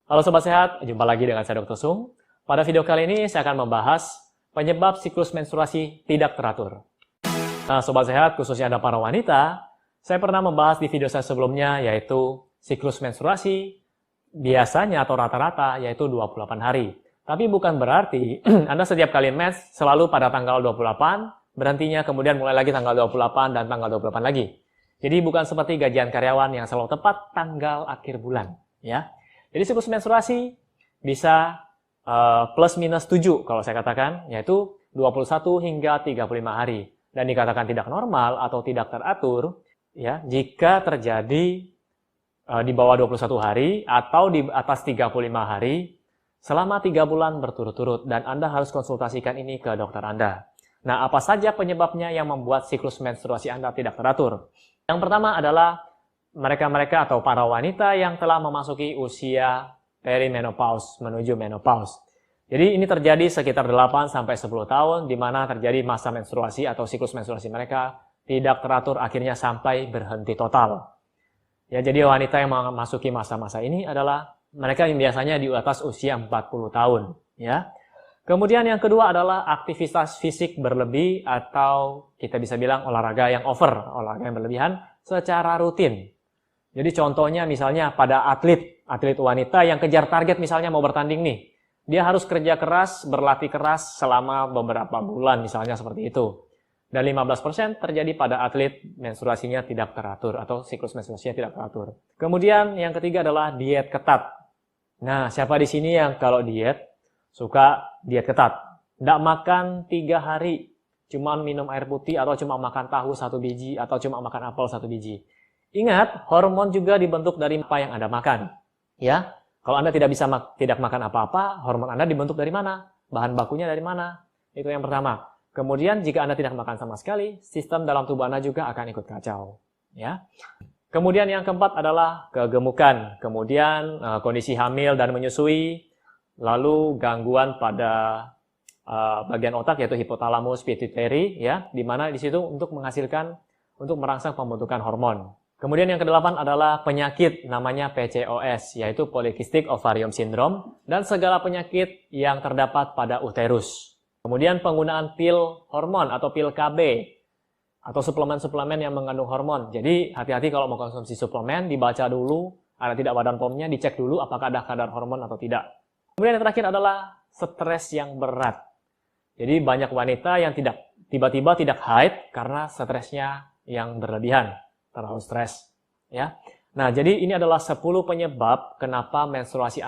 Halo Sobat Sehat, jumpa lagi dengan saya Dr. Sung. Pada video kali ini saya akan membahas penyebab siklus menstruasi tidak teratur. Nah Sobat Sehat, khususnya ada para wanita, saya pernah membahas di video saya sebelumnya yaitu siklus menstruasi biasanya atau rata-rata yaitu 28 hari. Tapi bukan berarti Anda setiap kali mens selalu pada tanggal 28, berhentinya kemudian mulai lagi tanggal 28 dan tanggal 28 lagi. Jadi bukan seperti gajian karyawan yang selalu tepat tanggal akhir bulan, ya. Jadi siklus menstruasi bisa plus minus 7 kalau saya katakan, yaitu 21 hingga 35 hari. Dan dikatakan tidak normal atau tidak teratur, ya, jika terjadi di bawah 21 hari atau di atas 35 hari selama 3 bulan berturut-turut, dan Anda harus konsultasikan ini ke dokter Anda. Nah, apa saja penyebabnya yang membuat siklus menstruasi Anda tidak teratur? Yang pertama adalah mereka-mereka atau para wanita yang telah memasuki usia perimenopause menuju menopause. Jadi ini terjadi sekitar 8-10 tahun di mana terjadi masa menstruasi atau siklus menstruasi mereka tidak teratur akhirnya sampai berhenti total. Ya, jadi wanita yang memasuki masa-masa ini adalah mereka yang biasanya di atas usia 40 tahun, ya. Kemudian yang kedua adalah aktivitas fisik berlebih atau kita bisa bilang olahraga yang over, olahraga yang berlebihan secara rutin. Jadi contohnya misalnya pada atlet wanita yang kejar target misalnya mau bertanding nih. Dia harus kerja keras, berlatih keras selama beberapa bulan misalnya seperti itu. Dan 15% terjadi pada atlet menstruasinya tidak teratur atau siklus menstruasinya tidak teratur. Kemudian yang ketiga adalah diet ketat. Nah, siapa di sini yang kalau diet suka diet ketat? Nggak makan 3 hari, cuma minum air putih atau cuma makan tahu 1 biji atau cuma makan apel 1 biji. Ingat, hormon juga dibentuk dari apa yang Anda makan. Ya, kalau Anda tidak makan apa-apa, hormon Anda dibentuk dari mana? Bahan bakunya dari mana? Itu yang pertama. Kemudian jika Anda tidak makan sama sekali, sistem dalam tubuh Anda juga akan ikut kacau. Ya. Kemudian yang keempat adalah kegemukan. Kemudian kondisi hamil dan menyusui. Lalu gangguan pada bagian otak yaitu hipotalamus pituitary, ya, di mana di situ untuk merangsang pembentukan hormon. Kemudian yang kedelapan adalah penyakit namanya PCOS, yaitu Polycystic Ovarium Syndrome, dan segala penyakit yang terdapat pada uterus. Kemudian penggunaan pil hormon atau pil KB, atau suplemen-suplemen yang mengandung hormon. Jadi hati-hati kalau mau konsumsi suplemen, dibaca dulu, ada tidak badan POM-nya, dicek dulu apakah ada kadar hormon atau tidak. Kemudian yang terakhir adalah stres yang berat. Jadi banyak wanita yang tiba-tiba tidak haid karena stresnya yang berlebihan. Terlalu stres, ya. Nah, jadi ini adalah 10 penyebab kenapa menstruasi